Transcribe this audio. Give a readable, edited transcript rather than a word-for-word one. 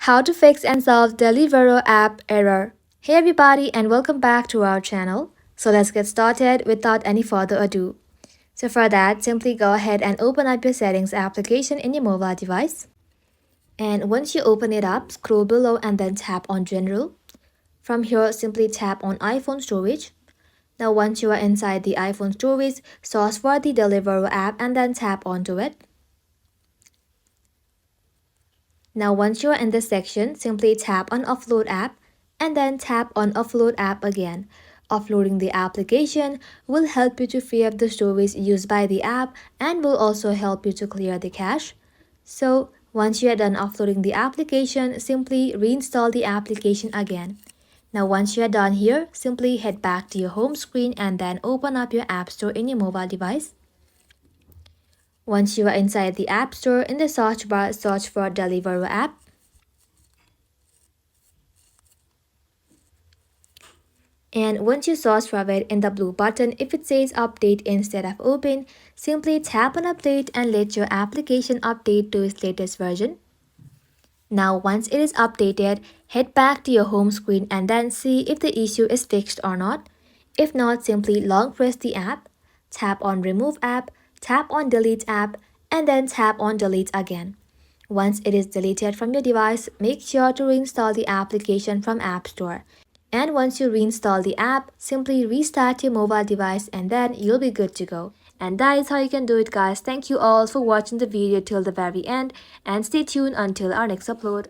How to fix and solve Deliveroo app error. Hey everybody and welcome back to our channel. So let's get started without any further ado. So for that, simply go ahead and open up your settings application in your mobile device. And once you open it up, scroll below and then tap on General. From here, simply tap on iPhone storage. Now once you are inside the iPhone storage, search for the Deliveroo app and then tap onto it. Now once you are in this section, simply tap on Offload app and then tap on Offload app again. Offloading the application will help you to free up the storage used by the app and will also help you to clear the cache. So once you are done offloading the application, simply reinstall the application again. Now once you are done here, simply head back to your home screen and then open up your App Store in your mobile device. Once you are inside the App Store, in the search bar, search for Deliveroo app. And once you search for it in the blue button, if it says update instead of open, simply tap on update and let your application update to its latest version. Now once it is updated, head back to your home screen and then see if the issue is fixed or not. If not, simply long press the app, tap on remove app, tap on delete app, and then tap on delete again. Once it is deleted from your device, make sure to reinstall the application from App Store. And once you reinstall the app, simply restart your mobile device and then you'll be good to go. And that is how you can do it, guys. Thank you all for watching the video till the very end and stay tuned until our next upload.